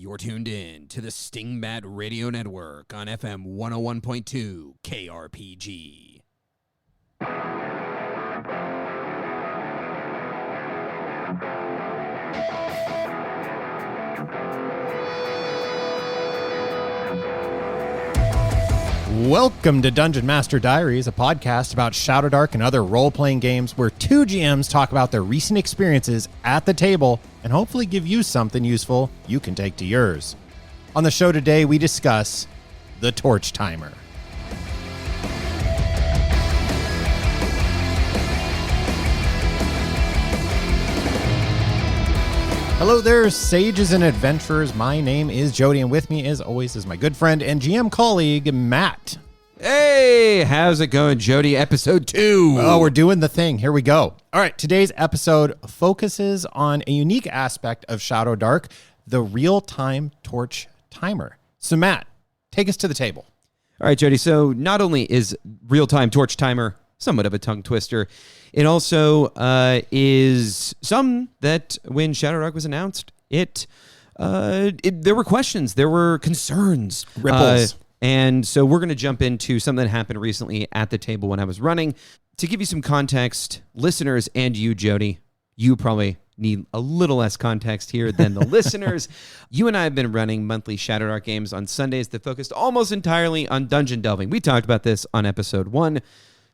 You're tuned in to the Stingbat Radio Network on FM 101.2 KRPG. Welcome to Dungeon Master Diaries, a podcast about Shadowdark and other role-playing games where two GMs talk about their recent experiences at the table and hopefully give you something useful you can take to yours. On the show today, we discuss the Torch Timer. Hello there, sages and adventurers. My name is Jody, and with me, as always, is my good friend and GM colleague, Matt. Hey, how's it going, Jody? Episode 2. Oh, we're doing the thing. Here we go. All right, today's episode focuses on a unique aspect of Shadowdark, the real-time Torch Timer. So, Matt, take us to the table. All right, Jody. So not only is real-time Torch Timer somewhat of a tongue twister, it also is some that when Shadowdark was announced, there were questions, there were concerns. Ripples. And so we're going to jump into something that happened recently at the table when I was running. To give you some context, listeners and you, Jody, you probably need a little less context here than the listeners. You and I have been running monthly Shadowdark games on Sundays that focused almost entirely on dungeon delving. We talked about this on episode 1.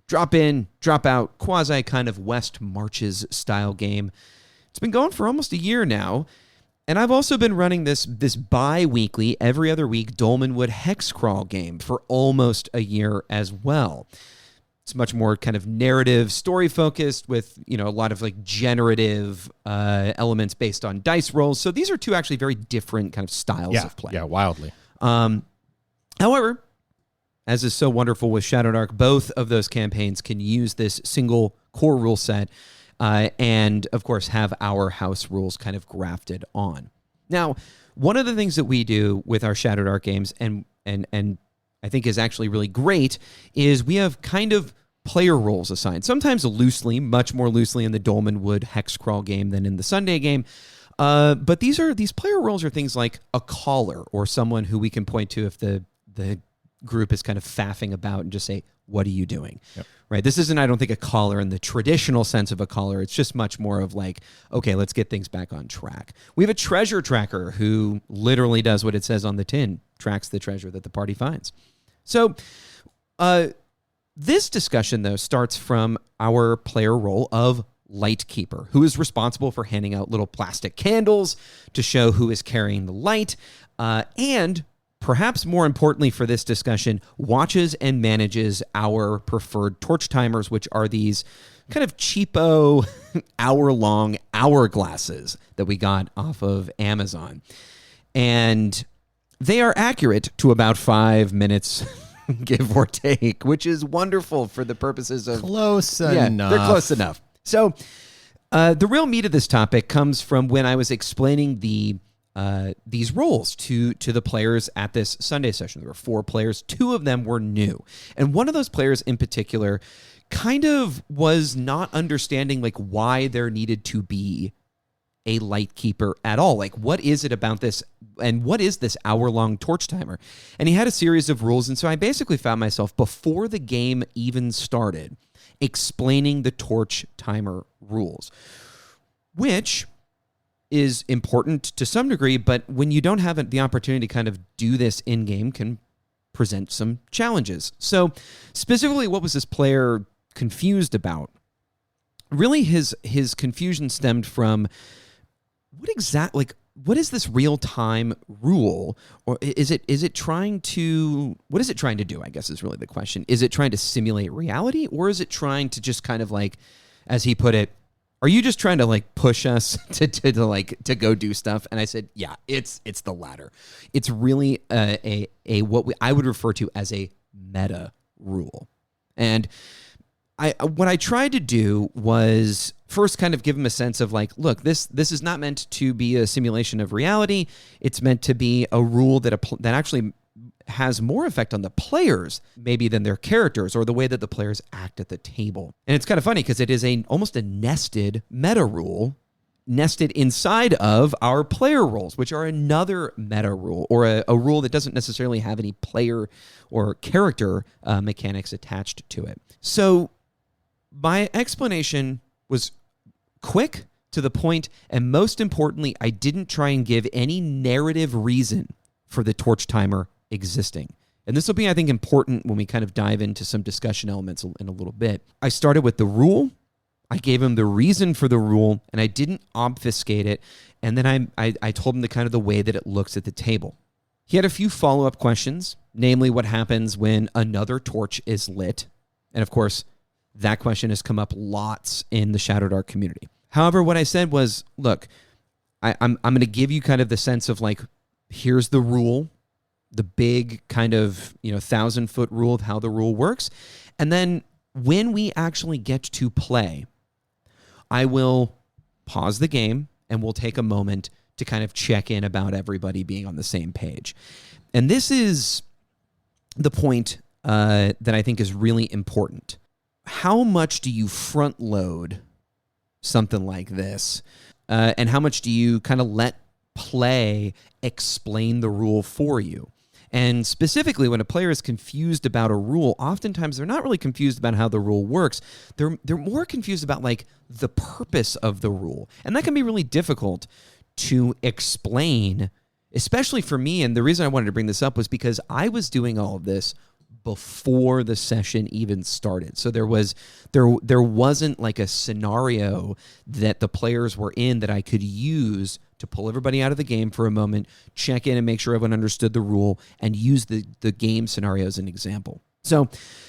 Drop in, drop out, quasi kind of West Marches style game. It's been going for almost a year now. And I've also been running this bi-weekly, every other week, Dolmenwood Hex Crawl game for almost a year as well. It's much more kind of narrative, story-focused with, a lot of like generative elements based on dice rolls. So these are two actually very different kind of styles of play. Yeah, wildly. However, as is so wonderful with Shadowdark, both of those campaigns can use this single core rule set and, of course, have our house rules kind of grafted on. Now, one of the things that we do with our Shadowdark games, and I think is actually really great, is we have kind of player roles assigned, sometimes loosely, much more loosely in the Dolmenwood Hex Crawl game than in the Sunday game. But these player roles are things like a caller or someone who we can point to if the group is kind of faffing about and just say, what are you doing? Yep. Right? This isn't, I don't think, a caller in the traditional sense of a caller. It's just much more of like, okay, let's get things back on track. We have a treasure tracker who literally does what it says on the tin, tracks the treasure that the party finds. So this discussion, though, starts from our player role of Lightkeeper, who is responsible for handing out little plastic candles to show who is carrying the light, and perhaps more importantly for this discussion, watches and manages our preferred torch timers, which are these kind of cheapo hour-long hourglasses that we got off of Amazon. And they are accurate to about 5 minutes, give or take, which is wonderful for the purposes of... Close enough. They're close enough. So the real meat of this topic comes from when I was explaining these roles to the players at this Sunday session. There were 4 players. 2 of them were new. And one of those players in particular kind of was not understanding like why there needed to be a Lightkeeper at all. Like, what is it about this? And what is this hour-long torch timer? And he had a series of rules. And so I basically found myself, before the game even started, explaining the torch timer rules, which is important to some degree, but when you don't have the opportunity to kind of do this in-game can present some challenges. So specifically, what was this player confused about? Really, his confusion stemmed from what is this real-time rule? Or is it trying to, what is it trying to do, I guess is really the question. Is it trying to simulate reality, or is it trying to just kind of like, as he put it, are you just trying to like push us to go do stuff? And I said, yeah, it's the latter. It's really what I would refer to as a meta rule. And what I tried to do was first kind of give him a sense of like, look, this is not meant to be a simulation of reality. It's meant to be a rule that actually has more effect on the players maybe than their characters or the way that the players act at the table. And it's kind of funny because it is almost a nested meta rule nested inside of our player rules, which are another meta rule, or a rule that doesn't necessarily have any player or character mechanics attached to it. So my explanation was quick, to the point, and most importantly, I didn't try and give any narrative reason for the torch timer existing. And this will be, I think, important when we kind of dive into some discussion elements in a little bit. I started with the rule. I gave him the reason for the rule, and I didn't obfuscate it. And then I told him the kind of the way that it looks at the table. He had a few follow-up questions, namely what happens when another torch is lit. And of course, that question has come up lots in the Shadowdark community. However, what I said was, look, I'm going to give you kind of the sense of like, here's the rule, the big kind of 1,000-foot rule of how the rule works. And then when we actually get to play, I will pause the game and we'll take a moment to kind of check in about everybody being on the same page. And this is the point that I think is really important. How much do you front load something like this? And how much do you kind of let play explain the rule for you? And specifically, when a player is confused about a rule, oftentimes they're not really confused about how the rule works. They're more confused about like the purpose of the rule. And that can be really difficult to explain, especially for me. And the reason I wanted to bring this up was because I was doing all of this before the session even started. So there wasn't like a scenario that the players were in that I could use to pull everybody out of the game for a moment, check in and make sure everyone understood the rule, and use the game scenario as an example. So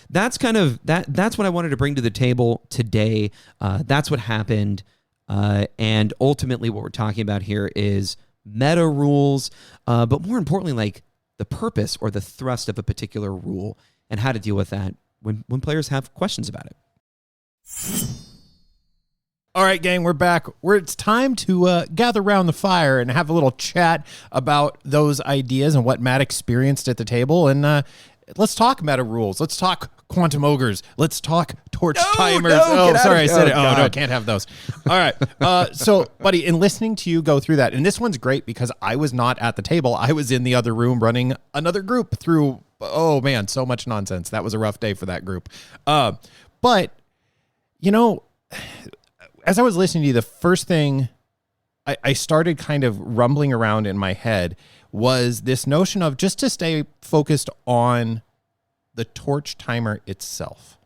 that's kind of that's what I wanted to bring to the table today. That's what happened. And ultimately what we're talking about here is meta rules, but more importantly, like the purpose or the thrust of a particular rule and how to deal with that when players have questions about it. All right, gang, we're back. It's time to gather around the fire and have a little chat about those ideas and what Matt experienced at the table. And let's talk meta rules. Let's talk quantum ogres. Let's talk torch timers. I said it. Oh, no, can't have those. All right. So, buddy, in listening to you go through that, and this one's great because I was not at the table. I was in the other room running another group through, oh, man, so much nonsense. That was a rough day for that group. But, as I was listening to you, the first thing I started kind of rumbling around in my head was this notion of just to stay focused on the torch timer itself.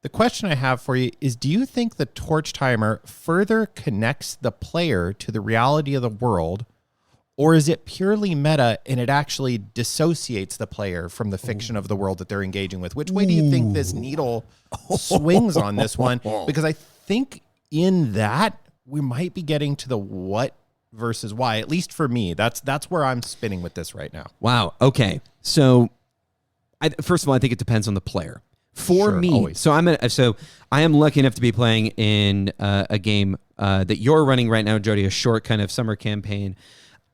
The question I have for you is, do you think the torch timer further connects the player to the reality of the world, or is it purely meta and it actually dissociates the player from the fiction of the world that they're engaging with? Which way do you think this needle swings on this one? Because I think in that we might be getting to the what versus why, at least for me. That's where I'm spinning with this right now. Wow. Okay. So first of all, I think it depends on the player. For me, always. So I am lucky enough to be playing in a game that you're running right now, Jody, a short kind of summer campaign.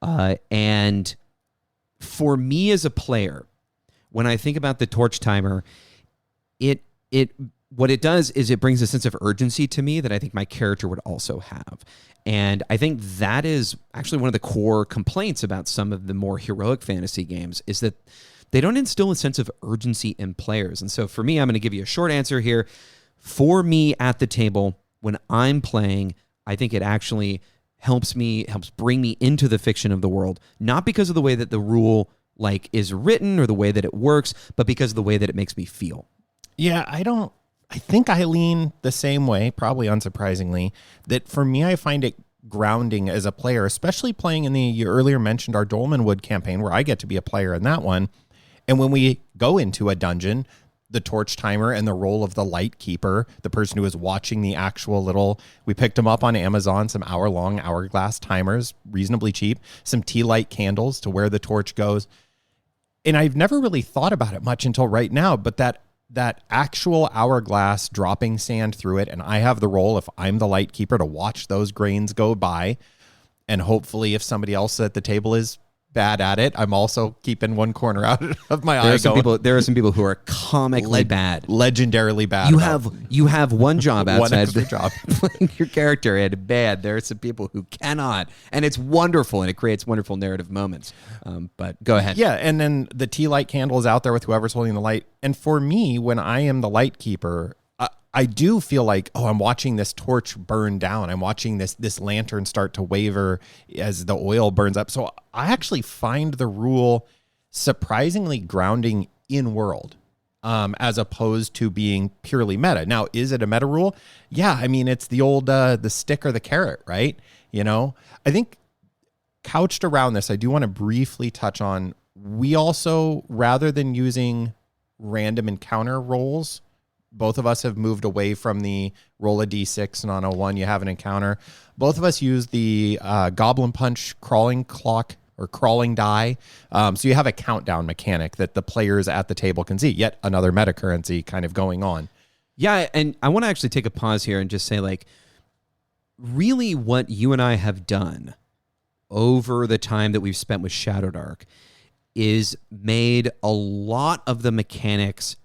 And for me as a player, when I think about the torch timer, what it does is it brings a sense of urgency to me that I think my character would also have. And I think that is actually one of the core complaints about some of the more heroic fantasy games is that they don't instill a sense of urgency in players. And so for me, I'm going to give you a short answer here. For me at the table, when I'm playing, I think it actually helps bring me into the fiction of the world, not because of the way that the rule is written or the way that it works, but because of the way that it makes me feel. Yeah, I think I lean the same way, probably unsurprisingly, that for me, I find it grounding as a player, especially playing in you earlier mentioned our Dolmenwood campaign, where I get to be a player in that one. And when we go into a dungeon, the torch timer and the role of the light keeper, the person who is watching the actual we picked them up on Amazon, some hour-long hourglass timers, reasonably cheap, some tea light candles to where the torch goes. And I've never really thought about it much until right now, but that actual hourglass dropping sand through it, and I have the role, if I'm the light keeper, to watch those grains go by, and hopefully if somebody else at the table is bad at it. I'm also keeping one corner out of my eye. There are some people who are comically bad, legendarily bad. You have one job outside one job playing your character, and bad. There are some people who cannot, and it's wonderful, and it creates wonderful narrative moments. But go ahead. Yeah, and then the tea light candle is out there with whoever's holding the light. And for me, when I am the light keeper, I do feel like, I'm watching this torch burn down. I'm watching this lantern start to waver as the oil burns up. So I actually find the rule surprisingly grounding in world, as opposed to being purely meta. Now, is it a meta rule? Yeah, I mean, it's the old the stick or the carrot, right? I think couched around this, I do want to briefly touch on, we also, rather than using random encounter rolls, both of us have moved away from the roll a d6 and on a 1 you have an encounter. Both of us use the Goblin Punch crawling clock or crawling die. So you have a countdown mechanic that the players at the table can see. Yet another meta currency kind of going on. Yeah, and I want to actually take a pause here and just say, like, really what you and I have done over the time that we've spent with Shadowdark is made a lot of the mechanics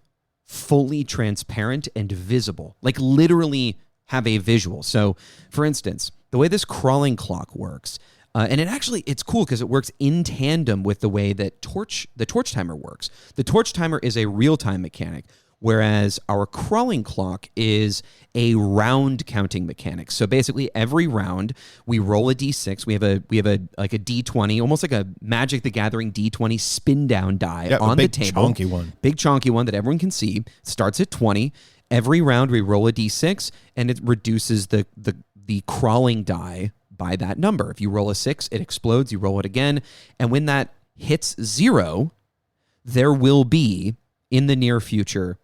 fully transparent and visible, like literally have a visual. So, for instance, the way this crawling clock works, and it's cool because it works in tandem with the way that the torch timer works. The torch timer is a real-time mechanic, whereas our crawling clock is a round counting mechanic. So basically, every round we roll a d6. We have a like a d20, almost like a Magic the Gathering d20 spin down die on the table. Big chonky one that everyone can see. Starts at 20. Every round we roll a d6, and it reduces the crawling die by that number. If you roll a 6, it explodes. You roll it again, and when that hits 0, there will be in the near future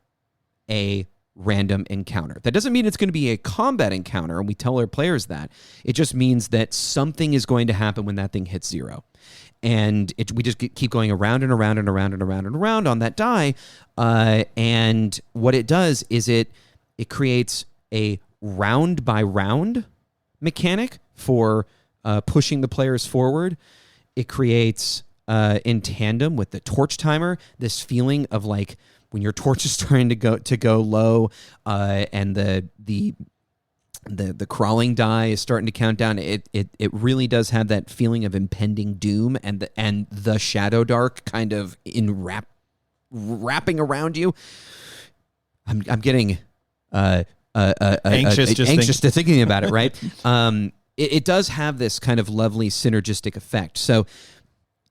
a random encounter. That doesn't mean it's going to be a combat encounter, and we tell our players that. It just means that something is going to happen when that thing hits 0. And we just keep going around and around and around and around and around on that die. And what it does is it creates a round by round mechanic for pushing the players forward. It creates, in tandem with the torch timer, this feeling of like when your torch is trying to go low, and the crawling die is starting to count down. It really does have that feeling of impending doom, and the Shadowdark kind of wrapping around you. I'm getting anxious to thinking about it. Right. It does have this kind of lovely synergistic effect. So.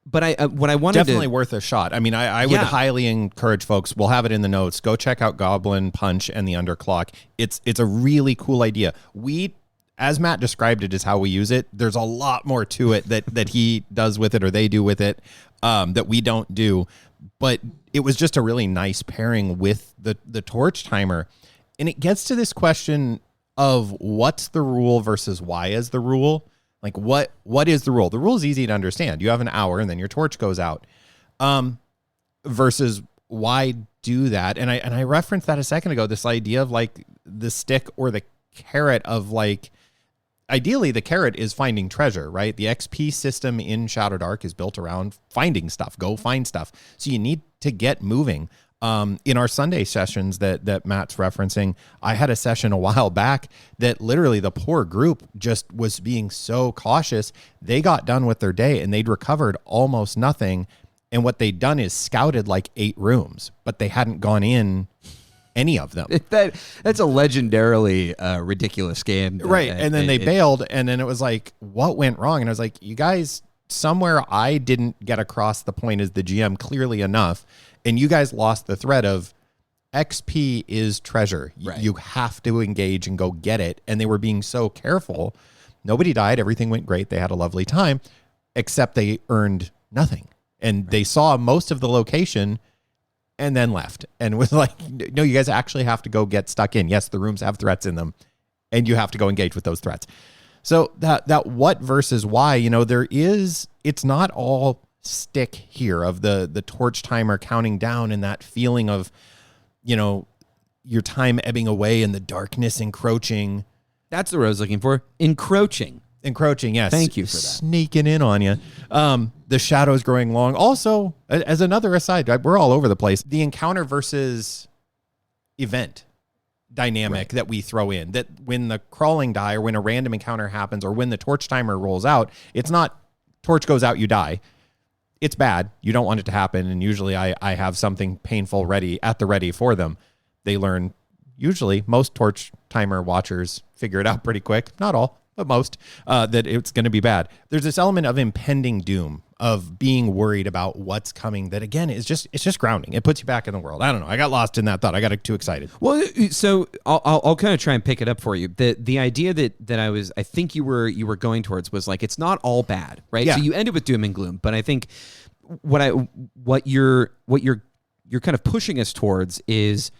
But what I wanted definitely worth a shot. I mean, I would highly encourage folks. We'll have it in the notes. Go check out Goblin Punch and the Underclock. It's a really cool idea. We, as Matt described it, is how we use it. There's a lot more to it that he does with it or they do with it that we don't do. But it was just a really nice pairing with the torch timer, and it gets to this question of what's the rule versus why is the rule. Like, what is the rule? The rule is easy to understand. You have an hour, and then your torch goes out. Versus why do that? And I referenced that a second ago, this idea of, like, the stick or the carrot of, like, ideally the carrot is finding treasure, right? The XP system in Shadowdark is built around finding stuff. Go find stuff. So you need to get moving. In our Sunday sessions that Matt's referencing, I had a session a while back that literally the poor group just was being so cautious. They got done with their day and they'd recovered almost nothing. And what they'd done is scouted like 8 rooms, but they hadn't gone in any of them. That's a legendarily ridiculous game. Right. And then they bailed, and then it was like, what went wrong? And I was like, you guys, somewhere I didn't get across the point as the GM clearly enough. And you guys lost the thread of XP is treasure. Right. You have to engage and go get it. And they were being so careful. Nobody died. Everything went great. They had a lovely time, except they earned nothing. And they saw most of the location and then left and was like, no, you guys actually have to go get stuck in. Yes, the rooms have threats in them, and you have to go engage with those threats. So that what versus why, it's not all stick here of the torch timer counting down and that feeling of, your time ebbing away and the darkness encroaching. That's the word I was looking for. Encroaching. Encroaching, yes. Thank you for that. Sneaking in on you. The shadows growing long. Also, as another aside, we're all over the place. The encounter versus event dynamic that we throw in, that when the crawling die or when a random encounter happens or when the torch timer rolls out, it's not torch goes out, you die. It's bad. You don't want it to happen. And usually I have something painful at the ready for them. They learn, usually most torch timer watchers figure it out pretty quick. Not all, but most, that it's going to be bad. There's this element of impending doom, of being worried about what's coming, that again it's just grounding. It puts you back in the world. I don't know. I got lost in that thought. I got too excited. Well, so I'll kind of try and pick it up for you. The idea that I think you were going towards was like, it's not all bad, right? Yeah. So you ended with doom and gloom, but I think what you're kind of pushing us towards is,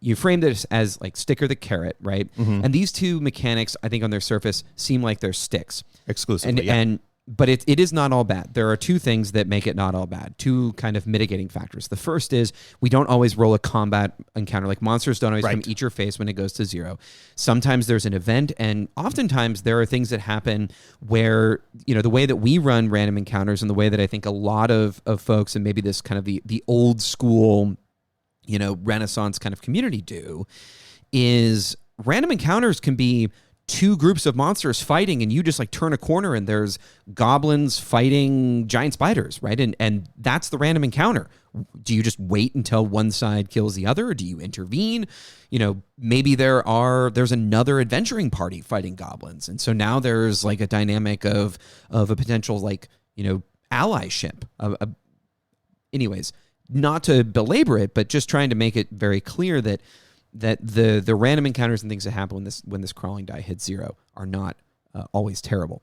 you framed it as like stick or the carrot, right? Mm-hmm. And these two mechanics, I think on their surface, seem like they're sticks. Exclusively, But it is not all bad. There are two things that make it not all bad, two kind of mitigating factors. The first is we don't always roll a combat encounter. Like monsters don't always come eat your face when it goes to 0. Sometimes there's an event, and oftentimes there are things that happen where, the way that we run random encounters and the way that I think a lot of folks, and maybe this kind of the old school, Renaissance kind of community do, is random encounters can be two groups of monsters fighting, and you just like turn a corner and there's goblins fighting giant spiders, right? And that's the random encounter. Do you just wait until one side kills the other, or do you intervene? Maybe there's another adventuring party fighting goblins, and so now there's like a dynamic of a potential allyship. Anyways, not to belabor it, but just trying to make it very clear that the random encounters and things that happen when this crawling die hits 0 are not always terrible.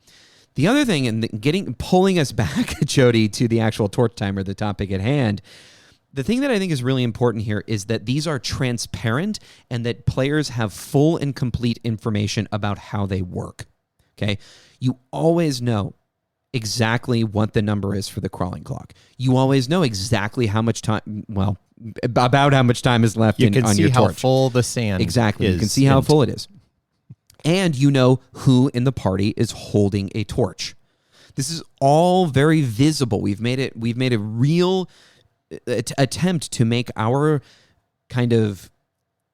The other thing, and pulling us back, Jody, to the actual torch timer, the topic at hand, the thing that I think is really important here is that these are transparent and that players have full and complete information about how they work. Okay? You always know exactly what the number is for the crawling clock. You always know exactly how much time, about how much time is left on your torch. You can see how full the sand Exactly. is. You can see how full it is. And you know who in the party is holding a torch. This is all very visible. We've made a real attempt to make our kind of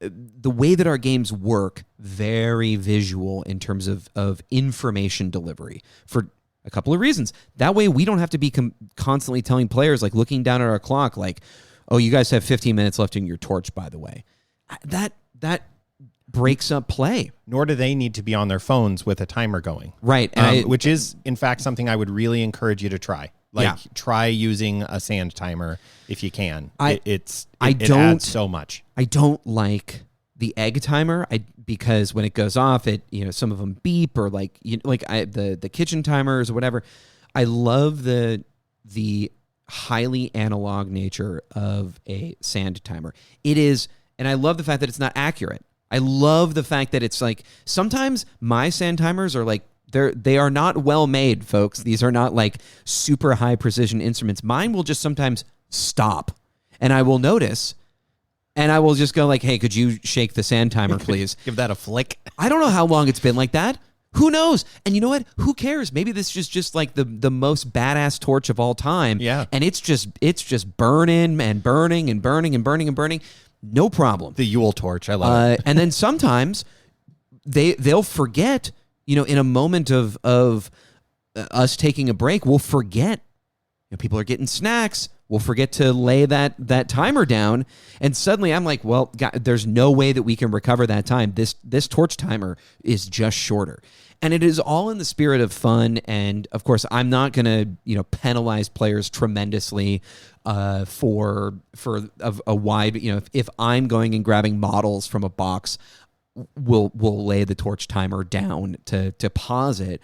the way that our games work very visual in terms of information delivery for a couple of reasons. That way we don't have to be constantly telling players, like looking down at our clock, like, oh, you guys have 15 minutes left in your torch, by the way. That breaks up play. Nor do they need to be on their phones with a timer going. Right. Which is, in fact, something I would really encourage you to try. Try using a sand timer if you can. It adds so much. I don't like the egg timer. Because when it goes off, some of them beep, or the kitchen timers or whatever. I love the highly analog nature of a sand timer. It is, and I love the fact that it's not accurate. I love the fact that it's like, sometimes my sand timers are like, they are not well made, folks. These are not like super high precision instruments. Mine will just sometimes stop, and I will notice. And I will just go like, hey, could you shake the sand timer, please? Give that a flick. I don't know how long it's been like that. Who knows? And you know what? Who cares? Maybe this is just like the most badass torch of all time. Yeah. And it's just burning and burning and burning and burning and burning. No problem. The Yule torch. I love it. And then sometimes they'll forget, in a moment of us taking a break, we'll forget. People are getting snacks. We'll forget to lay that timer down, and suddenly I'm like, well, God, there's no way that we can recover that time. This torch timer is just shorter. And it is all in the spirit of fun, and of course, I'm not going to penalize players tremendously for a wide, if I'm going and grabbing models from a box, we'll lay the torch timer down to pause it.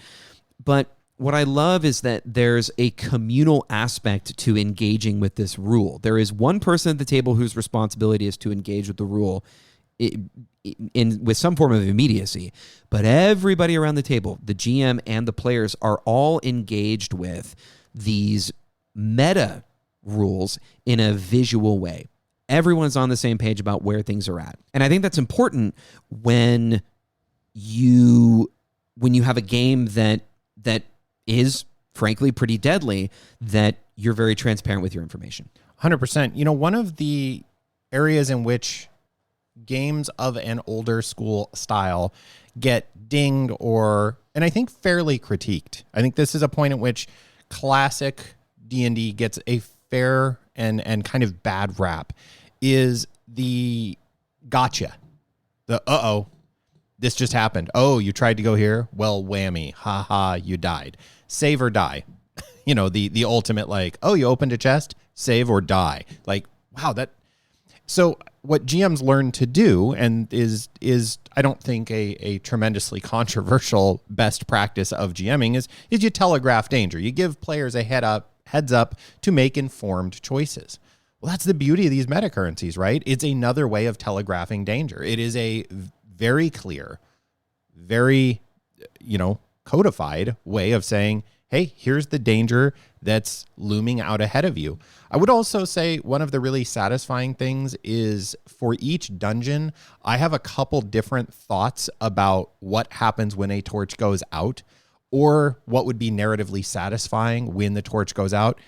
But what I love is that there's a communal aspect to engaging with this rule. There is one person at the table whose responsibility is to engage with the rule with some form of immediacy, but everybody around the table, the GM and the players, are all engaged with these meta rules in a visual way. Everyone's on the same page about where things are at. And I think that's important when you have a game that that is frankly pretty deadly, that you're very transparent with your information. 100%. You know, one of the areas in which games of an older school style get dinged and I think fairly critiqued. I think this is a point at which classic D&D gets a fair and kind of bad rap, is the gotcha. The this just happened. Oh, you tried to go here? Well, whammy. Ha ha, you died. Save or die. You know, the ultimate, like, oh, you opened a chest? Save or die. Like, wow, that... So what GMs learn to do, and is I don't think a tremendously controversial best practice of GMing, is you telegraph danger. You give players a heads up to make informed choices. Well, that's the beauty of these metacurrencies, right? It's another way of telegraphing danger. It is a very clear, very, codified way of saying, hey, here's the danger that's looming out ahead of you. I would also say one of the really satisfying things is for each dungeon, I have a couple different thoughts about what happens when a torch goes out, or what would be narratively satisfying when the torch goes out.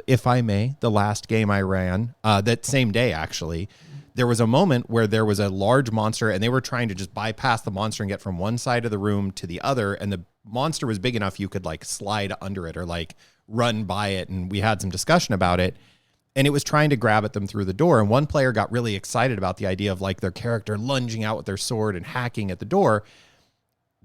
If I may, the last game I ran, that same day actually, there was a moment where there was a large monster and they were trying to just bypass the monster and get from one side of the room to the other. And the monster was big enough you could like slide under it or like run by it. And we had some discussion about it. And it was trying to grab at them through the door. And one player got really excited about the idea of like their character lunging out with their sword and hacking at the door.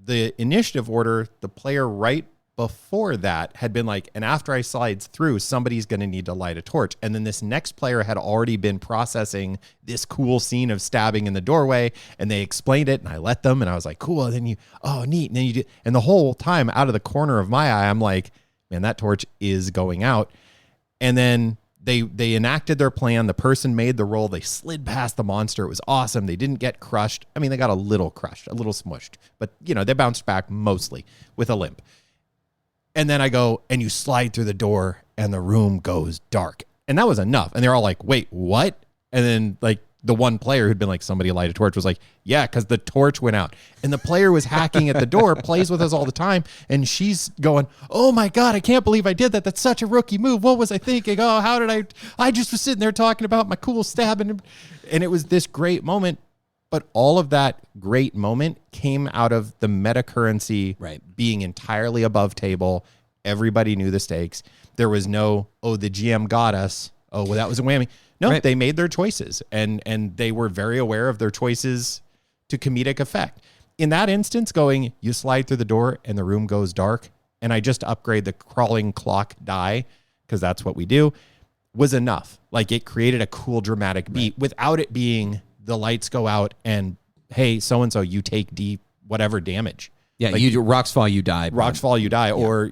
The initiative order, the player right before that had been like, and after I slides through, somebody's going to need to light a torch. And then this next player had already been processing this cool scene of stabbing in the doorway, and they explained it, and I let them, and I was like, cool. And then neat. And then you do, and the whole time out of the corner of my eye, I'm like, man, that torch is going out. And then they enacted their plan. The person made the roll. They slid past the monster. It was awesome. They didn't get crushed. I mean, they got a little crushed, a little smushed, but they bounced back mostly with a limp. And then I go, and you slide through the door and the room goes dark. And that was enough. And they're all like, wait, what? And then like the one player who'd been like, somebody light a torch, was like, yeah, because the torch went out. And the player was hacking at the door, plays with us all the time. And she's going, oh my God, I can't believe I did that. That's such a rookie move. What was I thinking? Oh, how did I just was sitting there talking about my cool stab. And it was this great moment. But all of that great moment came out of the metacurrency being entirely above table. Everybody knew the stakes. There was no, the GM got us. Oh, well, that was a whammy. No, They made their choices, and they were very aware of their choices to comedic effect. In that instance, going, you slide through the door and the room goes dark, and I just upgrade the crawling clock die, because that's what we do, was enough. Like, it created a cool dramatic beat without it being... the lights go out and, hey, so-and-so, you take whatever damage. Yeah, like, rocks fall, you die. Rocks fall, you die. Yeah. Or,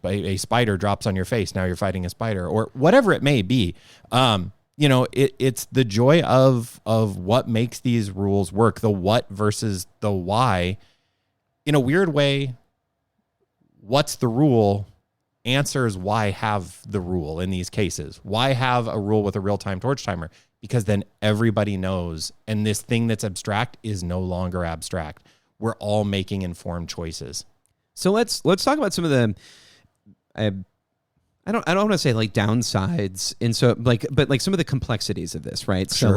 a spider drops on your face. Now you're fighting a spider, or whatever it may be. It's the joy of what makes these rules work, the what versus the why. In a weird way, what's the rule answers why have the rule in these cases. Why have a rule with a real-time torch timer? Because then everybody knows, and this thing that's abstract is no longer abstract. We're all making informed choices. So let's talk about some of the I don't want to say like downsides, and so but some of the complexities of this, right? Sure. So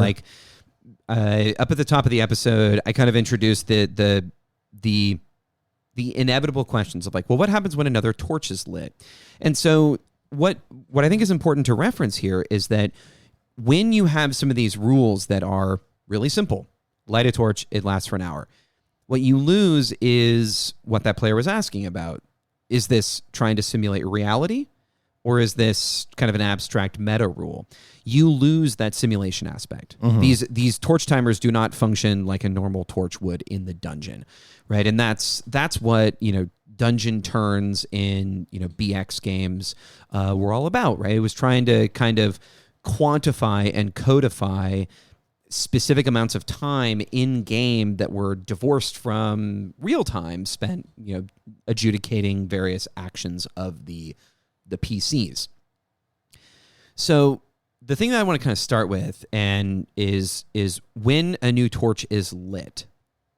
up at the top of the episode, I kind of introduced the inevitable questions of like, well, what happens when another torch is lit? And so what I think is important to reference here is that when you have some of these rules that are really simple, light a torch, it lasts for an hour. What you lose is what that player was asking about. Is this trying to simulate reality, or is this kind of an abstract meta rule? You lose that simulation aspect. Mm-hmm. These torch timers do not function like a normal torch would in the dungeon, right? And that's what, dungeon turns in, BX games were all about, right? It was trying to kind of quantify and codify specific amounts of time in game that were divorced from real time spent, adjudicating various actions of the PCs. So the thing that I want to kind of start with is when a new torch is lit,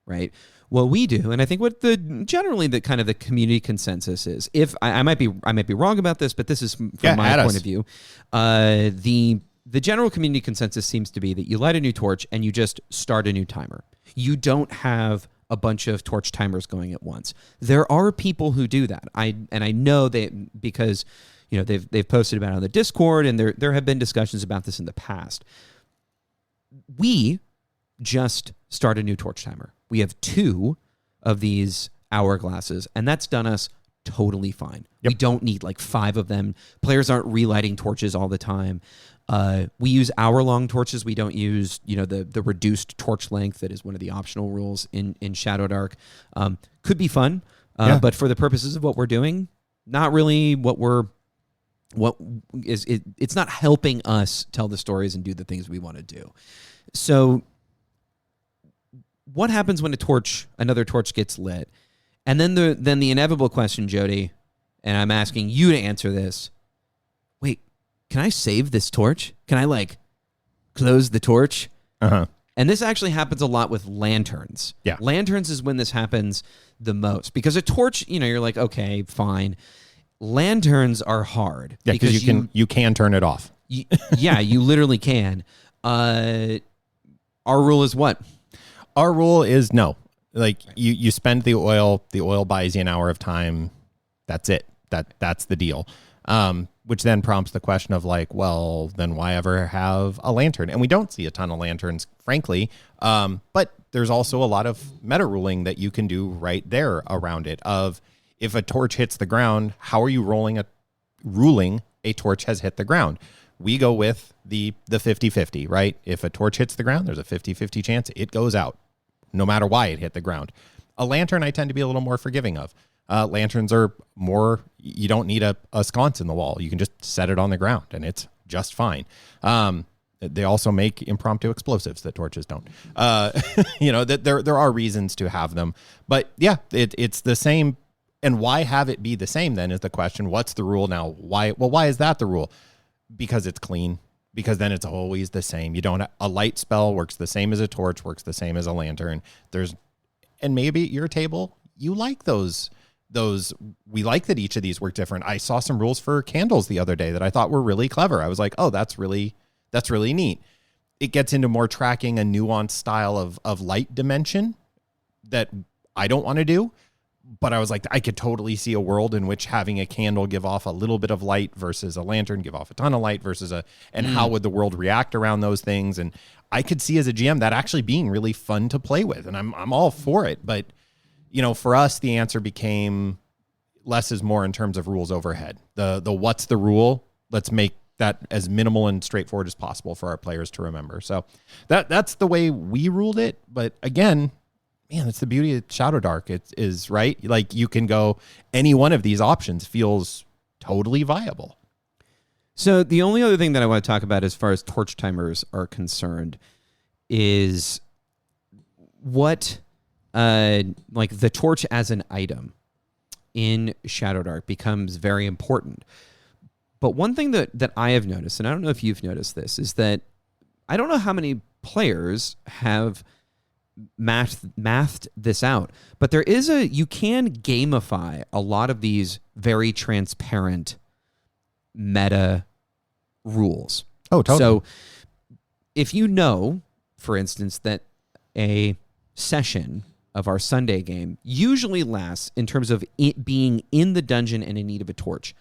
right? what we do, and I think what generally the kind of the community consensus is, if I might be wrong about this, but this is from my point of view, the general community consensus seems to be that you light a new torch and you just start a new timer. You don't have a bunch of torch timers going at once. There are people who do that. I know because they've posted about it on the Discord, and there have been discussions about this in the past. We just start a new torch timer. We have 2 of these hourglasses, and that's done us totally fine. Yep. We don't need like 5 of them. Players aren't relighting torches all the time. We use hour-long torches. We don't use, the reduced torch length that is one of the optional rules in Shadow Dark. Could be fun, but for the purposes of what we're doing, not really it's not helping us tell the stories and do the things we want to do. So what happens when another torch gets lit? And then the inevitable question, Jody, and I'm asking you to answer this. Wait, can I save this torch? Can I close the torch? Uh-huh. And this actually happens a lot with lanterns. Yeah. Lanterns is when this happens the most, because a torch, you're like, okay, fine. Lanterns are hard. Yeah, because you can turn it off. You literally can. Our rule is what? Our rule is no. You spend the oil buys you an hour of time. That's it. That's the deal. Which then prompts the question of well, then why ever have a lantern? And we don't see a ton of lanterns, frankly. But there's also a lot of meta ruling that you can do right there around it. Of if a torch hits the ground, how are you ruling a torch has hit the ground? We go with the 50-50, right? If a torch hits the ground, there's a 50-50 chance it goes out, no matter why it hit the ground. A lantern, I tend to be a little more forgiving of. Lanterns are more, you don't need a sconce in the wall. You can just set it on the ground and it's just fine. They also make impromptu explosives that torches don't. That there are reasons to have them. But yeah, it's the same. And why have it be the same then is the question. What's the rule now? Why is that the rule? Because it's clean. Because then it's always the same. A light spell works the same as a torch, works the same as a lantern. And maybe at your table, you like those. We like that each of these work different. I saw some rules for candles the other day that I thought were really clever. I was like, oh, that's really neat. It gets into more tracking a nuanced style of light dimension that I don't want to do. But I was like, I could totally see a world in which having a candle give off a little bit of light versus a lantern give off a ton of light and how would the world react around those things? And I could see as a GM that actually being really fun to play with. And I'm all for it. But, for us, the answer became less is more in terms of rules overhead. The what's the rule? Let's make that as minimal and straightforward as possible for our players to remember. So that's the way we ruled it. But again, man, that's the beauty of Shadow Dark. It is right. You can go any one of these options feels totally viable. So the only other thing that I want to talk about as far as torch timers are concerned is what, the torch as an item in Shadow Dark becomes very important. But one thing that I have noticed, and I don't know if you've noticed this, is that I don't know how many players have mathed this out, but you can gamify a lot of these very transparent meta rules. Oh, totally. So if for instance, that a session of our Sunday game usually lasts, in terms of it being in the dungeon and in need of a torch,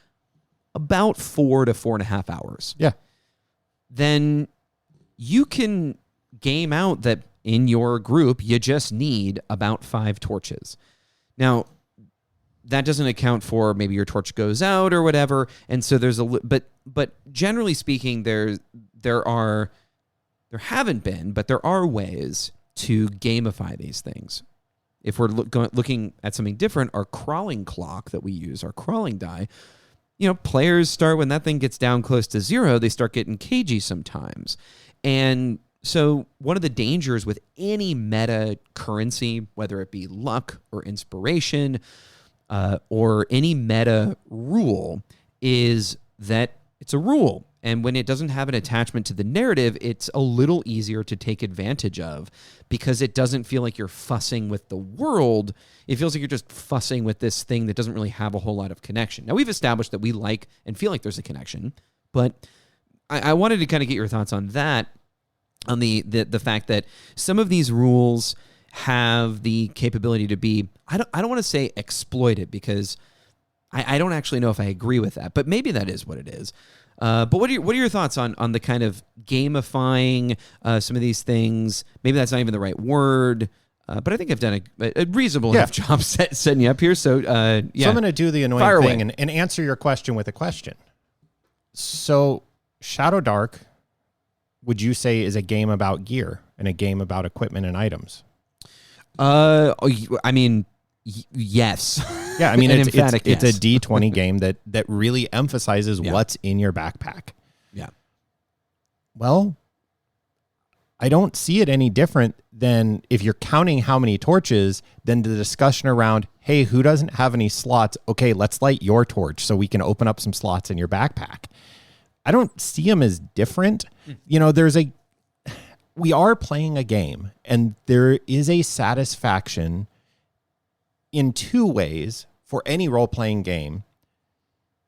about 4 to 4.5 hours. Yeah. Then you can game out that in your group, you just need about 5 torches. Now, that doesn't account for maybe your torch goes out or whatever, and so there's but generally speaking, there haven't been, but there are ways to gamify these things. If we're looking at something different, our crawling clock that we use, our crawling die, players start, when that thing gets down close to 0, they start getting cagey sometimes, and so one of the dangers with any meta currency, whether it be luck or inspiration or any meta rule, is that it's a rule And when it doesn't have an attachment to the narrative, it's a little easier to take advantage of because it doesn't feel like you're fussing with the world. It feels like you're just fussing with this thing that doesn't really have a whole lot of connection. Now, we've established that we like and feel like there's a connection, but I wanted to kind of get your thoughts on that, on the fact that some of these rules have the capability to be, I don't want to say exploited because I don't actually know if I agree with that, but maybe that is what it is. But what are your thoughts on the kind of gamifying some of these things? Maybe that's not even the right word, but I think I've done a reasonable enough job setting you up here. So, So I'm going to do the annoying thing and answer your question with a question. So Shadow Dark, would you say, is a game about gear and a game about equipment and items? I mean, yes. Yeah, I mean, it's a D20 game that really emphasizes what's in your backpack. Yeah. Well, I don't see it any different than if you're counting how many torches, then the discussion around, hey, who doesn't have any slots? Okay, let's light your torch so we can open up some slots in your backpack. I don't see them as different. You know, we are playing a game, and there is a satisfaction in two ways for any role-playing game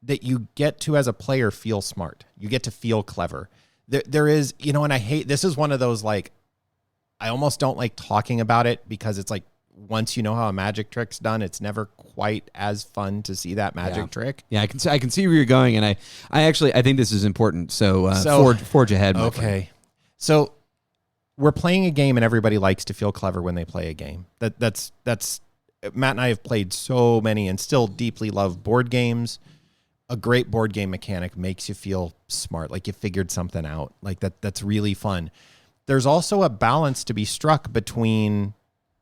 that you get to, as a player, feel smart. You get to feel clever. There is, you know, and I hate, this is one of those, like, I almost don't like talking about it because it's like, once you know how a magic trick's done, it's never quite as fun to see that magic trick. Yeah, I can see where you're going, and I think this is important. So forge ahead. Okay. So we're playing a game, and everybody likes to feel clever when they play a game. That's Matt and I have played so many and still deeply love board games. A great board game mechanic makes you feel smart, like you figured something out. Like that's really fun. There's also a balance to be struck between,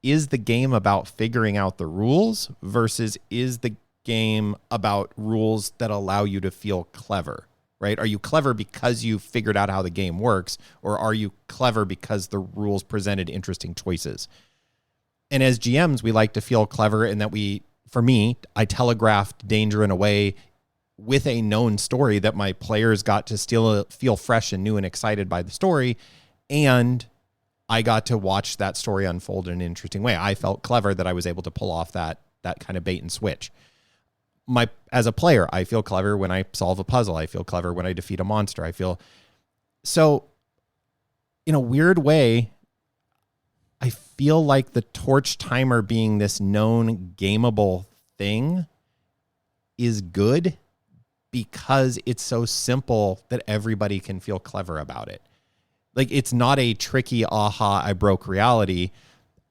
is the game about figuring out the rules versus is the game about rules that allow you to feel clever, right? Are you clever because you figured out how the game works, or are you clever because the rules presented interesting choices? And as GMs, we like to feel clever in that for me, I telegraphed danger in a way with a known story that my players got to still feel fresh and new and excited by the story. And I got to watch that story unfold in an interesting way. I felt clever that I was able to pull off that kind of bait and switch. As a player, I feel clever when I solve a puzzle. I feel clever when I defeat a monster. So in a weird way, I feel like the torch timer being this known gameable thing is good because it's so simple that everybody can feel clever about it. Like, it's not a tricky, aha, I broke reality.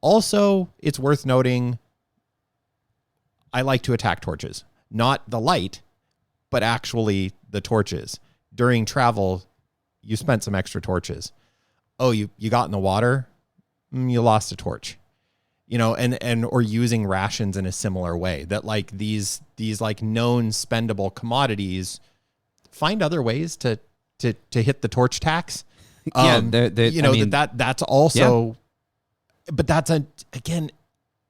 Also, it's worth noting, I like to attack torches. Not the light, but actually the torches. During travel, you spent some extra torches. Oh, you got in the water? You lost a torch. You know, or using rations in a similar way. That, like, these like known spendable commodities, find other ways to hit the torch tax. That's also, but that's again,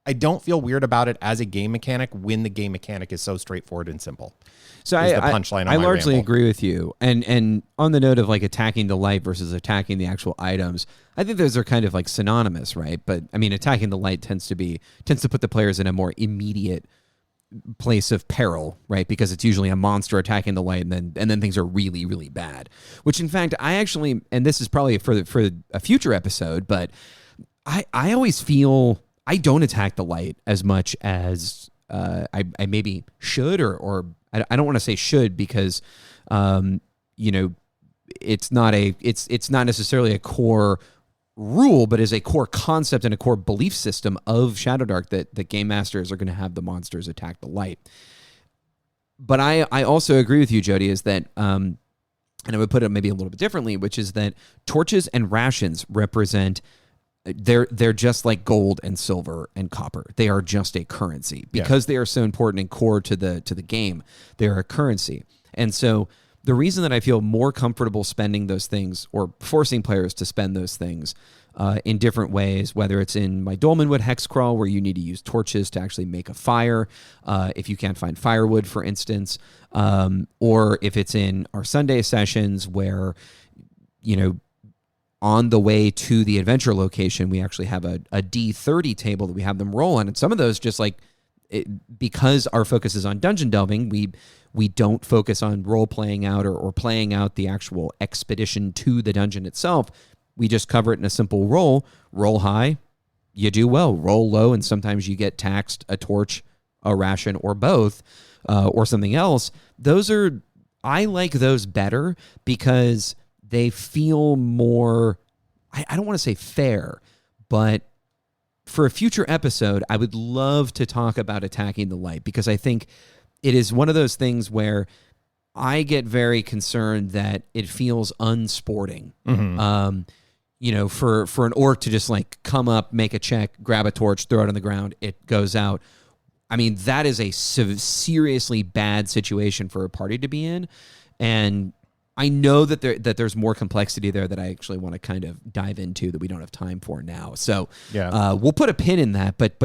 I don't feel weird about it as a game mechanic when the game mechanic is so straightforward and simple. So I largely agree with you. And on the note of, like, attacking the light versus attacking the actual items, I think those are kind of like synonymous, right? But I mean, attacking the light tends to put the players in a more immediate place of peril, right? Because it's usually a monster attacking the light, and then things are really, really bad. Which, in fact, I actually, and this is probably for a future episode, but I always feel I don't attack the light as much as I maybe should, or I don't want to say should because it's not necessarily a core rule, but is a core concept and a core belief system of Shadow Dark that game masters are going to have the monsters attack the light. But I also agree with you, Jody, is that, and I would put it maybe a little bit differently, which is that torches and rations represent, they're just like gold and silver and copper. They are just a currency because they are so important and core to the game. They're a currency. And so the reason that I feel more comfortable spending those things or forcing players to spend those things in different ways, whether it's in my Dolmenwood Hex Crawl where you need to use torches to actually make a fire, if you can't find firewood, for instance, or if it's in our Sunday sessions where, on the way to the adventure location, we actually have a D30 table that we have them roll on. And some of those just because our focus is on dungeon delving, we don't focus on role playing out or playing out the actual expedition to the dungeon itself. We just cover it in a simple roll. Roll high, you do well. Roll low, and sometimes you get taxed a torch, a ration, or both, or something else. I like those better because they feel more, I don't want to say fair, but for a future episode, I would love to talk about attacking the light, because I think it is one of those things where I get very concerned that it feels unsporting. Mm-hmm. For an orc to just come up, make a check, grab a torch, throw it on the ground, it goes out. I mean, that is a seriously bad situation for a party to be in. And I know that there's more complexity there that I actually want to kind of dive into that we don't have time for now. So we'll put a pin in that. But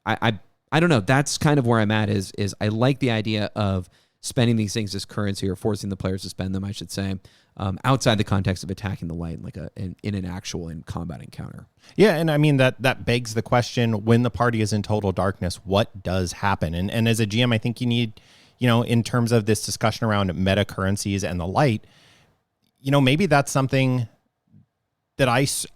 I don't know. That's kind of where I'm at. Is I like the idea of spending these things as currency, or forcing the players to spend them, I should say, outside the context of attacking the light, in an actual combat encounter. Yeah, and I mean that begs the question: when the party is in total darkness, what does happen? And as a GM, I think you need, in terms of this discussion around meta currencies and the light, maybe that's something that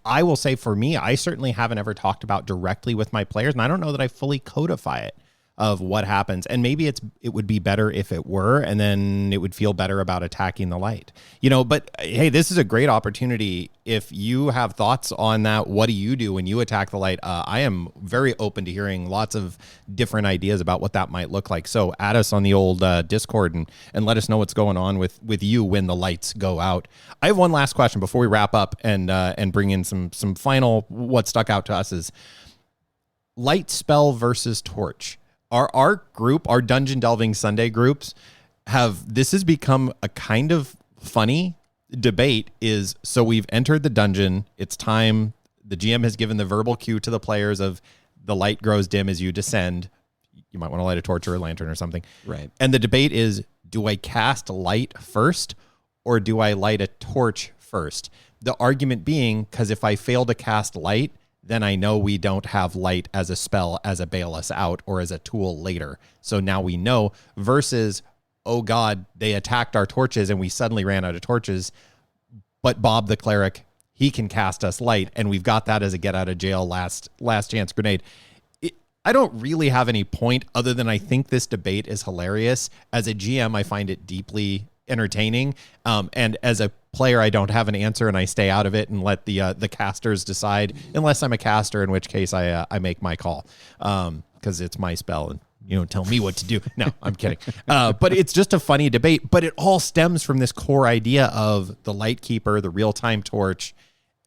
I will say for me, I certainly haven't ever talked about directly with my players, and I don't know that I fully codify it of what happens. And maybe it would be better if it were, and then it would feel better about attacking the light. But hey, this is a great opportunity. If you have thoughts on that, what do you do when you attack the light? I am very open to hearing lots of different ideas about what that might look like. So add us on the old Discord and let us know what's going on with you when the lights go out. I have one last question before we wrap up and bring in some final, what stuck out to us is light spell versus torch. Our group, our Dungeon Delving Sunday groups, this has become a kind of funny debate. So we've entered the dungeon. It's time. The GM has given the verbal cue to the players of the light grows dim as you descend. You might want to light a torch or a lantern or something. Right. And the debate is, do I cast light first or do I light a torch first? The argument being, because if I fail to cast light, then I know we don't have light as a spell, as a bail us out, or as a tool later. So now we know, versus, oh God, they attacked our torches and we suddenly ran out of torches, but Bob the cleric, he can cast us light, and we've got that as a get out of jail last chance grenade. I don't really have any point other than I think this debate is hilarious. As a GM, I find it deeply entertaining. And as a player, I don't have an answer, and I stay out of it and let the casters decide, unless I'm a caster, in which case I make my call, because it's my spell and you don't tell me what to do. No, I'm kidding. But it's just a funny debate, but it all stems from this core idea of the light keeper, the real-time torch.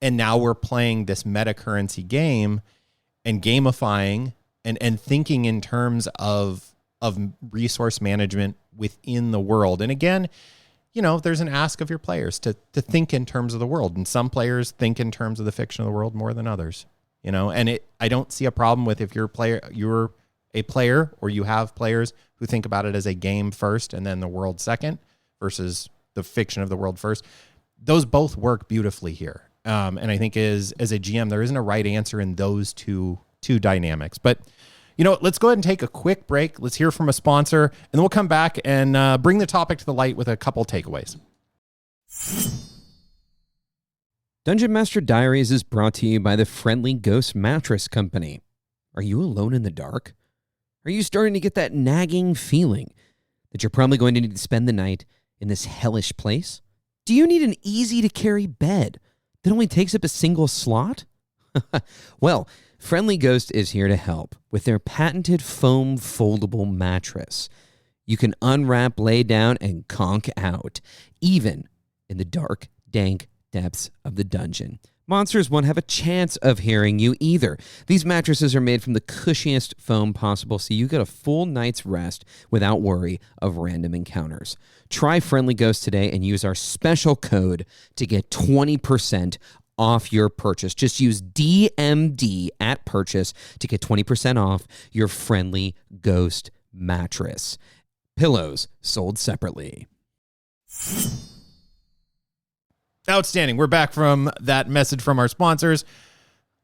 And now we're playing this meta currency game and gamifying and thinking in terms of resource management within the world. And again, there's an ask of your players to think in terms of the world. And some players think in terms of the fiction of the world more than others, and I don't see a problem with if you're a player or you have players who think about it as a game first and then the world second versus the fiction of the world first. Those both work beautifully here. And I think as a GM, there isn't a right answer in those two dynamics. But let's go ahead and take a quick break. Let's hear from a sponsor, and then we'll come back and bring the topic to the light with a couple takeaways. Dungeon Master Diaries is brought to you by the Friendly Ghost Mattress Company. Are you alone in the dark? Are you starting to get that nagging feeling that you're probably going to need to spend the night in this hellish place? Do you need an easy-to-carry bed that only takes up a single slot? Well, Friendly Ghost is here to help with their patented foam foldable mattress. You can unwrap, lay down, and conk out, even in the dark, dank depths of the dungeon. Monsters won't have a chance of hearing you either. These mattresses are made from the cushiest foam possible, so you get a full night's rest without worry of random encounters. Try Friendly Ghost today and use our special code to get 20% off your purchase. Just use DMD at purchase to get 20% off your Friendly Ghost mattress. Pillows sold separately. Outstanding. We're back from that message from our sponsors.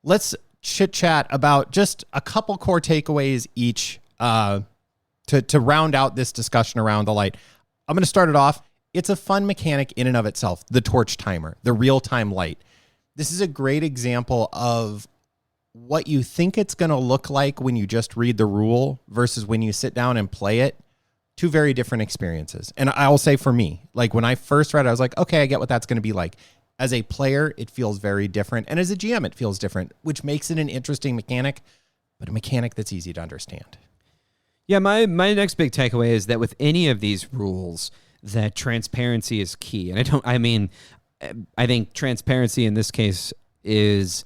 Let's chit-chat about just a couple core takeaways each to round out this discussion around the light. I'm going to start it off. It's a fun mechanic in and of itself, the torch timer, the real-time light. This is a great example of what you think it's going to look like when you just read the rule versus when you sit down and play it. Two very different experiences. And I will say for me, like when I first read it, I was like, okay, I get what that's going to be like. As a player, it feels very different. And as a GM, it feels different, which makes it an interesting mechanic, but a mechanic that's easy to understand. Yeah, my next big takeaway is that with any of these rules, that transparency is key. And I think transparency in this case is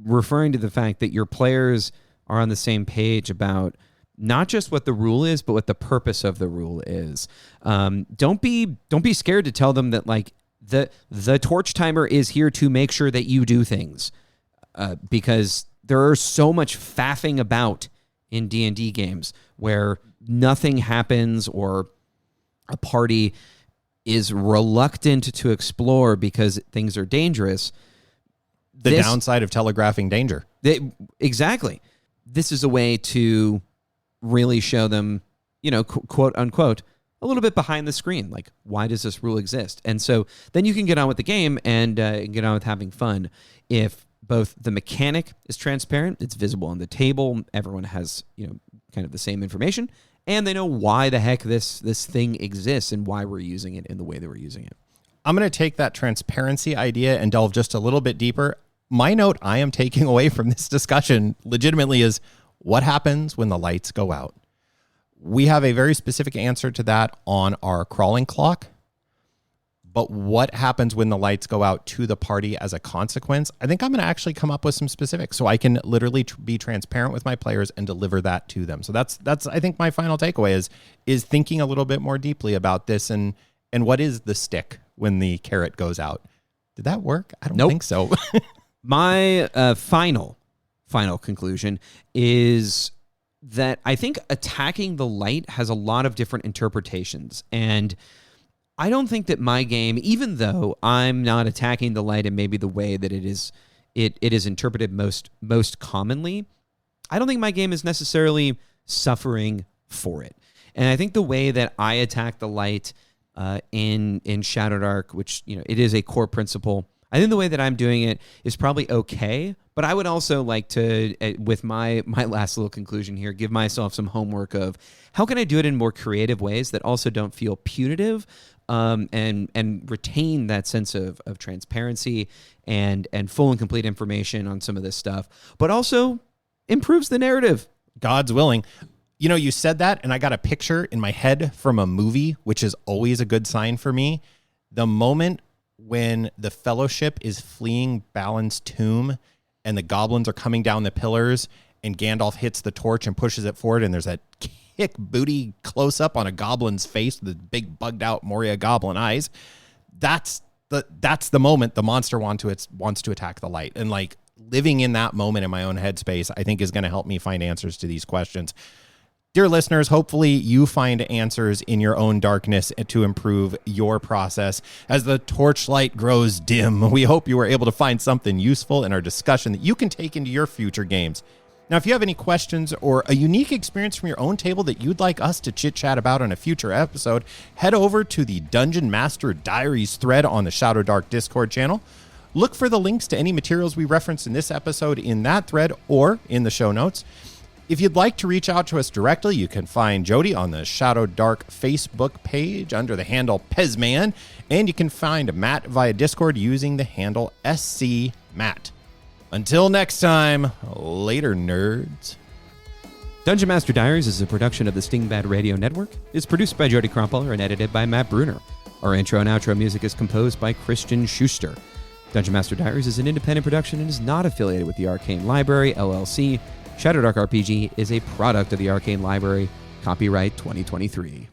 referring to the fact that your players are on the same page about not just what the rule is, but what the purpose of the rule is. Don't be scared to tell them that like the torch timer is here to make sure that you do things, because there are so much faffing about in D&D games where nothing happens or a party is reluctant to explore because things are dangerous. The downside of telegraphing danger. Exactly. This is a way to really show them, quote unquote, a little bit behind the screen. Like, why does this rule exist? And so then you can get on with the game and get on with having fun. If both the mechanic is transparent, it's visible on the table, everyone has, kind of the same information, and they know why the heck this thing exists and why we're using it in the way that we're using it. I'm going to take that transparency idea and delve just a little bit deeper. My note I am taking away from this discussion legitimately is, what happens when the lights go out? We have a very specific answer to that on our crawling clock. But what happens when the lights go out to the party as a consequence? I think I'm going to actually come up with some specifics so I can literally be transparent with my players and deliver that to them. So that's I think my final takeaway is thinking a little bit more deeply about this and what is the stick when the carrot goes out. Did that work? I don't think so. My final conclusion is that I think attacking the light has a lot of different interpretations. And I don't think that my game, even though I'm not attacking the light in maybe the way that it is interpreted most commonly, I don't think my game is necessarily suffering for it. And I think the way that I attack the light in Shadowdark, which it is a core principle, I think the way that I'm doing it is probably okay, but I would also like to, with my last little conclusion here, give myself some homework of how can I do it in more creative ways that also don't feel punitive, and retain that sense of transparency and full and complete information on some of this stuff, but also improves the narrative. God's willing. You said that, and I got a picture in my head from a movie, which is always a good sign for me. The moment when the Fellowship is fleeing Balin's tomb and the goblins are coming down the pillars and Gandalf hits the torch and pushes it forward and there's that kick booty close up on a goblin's face with the big bugged out Moria goblin eyes. That's the moment the monster wants to attack the light. And like living in that moment in my own headspace, I think is going to help me find answers to these questions. Dear listeners, hopefully you find answers in your own darkness to improve your process. As the torchlight grows dim, we hope you were able to find something useful in our discussion that you can take into your future games. Now, if you have any questions or a unique experience from your own table that you'd like us to chit-chat about on a future episode, head over to the Dungeon Master Diaries thread on the Shadowdark Discord channel. Look for the links to any materials we referenced in this episode in that thread or in the show notes. If you'd like to reach out to us directly, you can find Jody on the Shadowdark Facebook page under the handle Pezman, and you can find Matt via Discord using the handle SCMatt. Until next time, later, nerds. Dungeon Master Diaries is a production of the Stingbat Radio Network. It's produced by Jody Kropholler and edited by Matt Bruner. Our intro and outro music is composed by Christian Schuster. Dungeon Master Diaries is an independent production and is not affiliated with the Arcane Library, LLC. Shadowdark RPG is a product of the Arcane Library. Copyright 2023.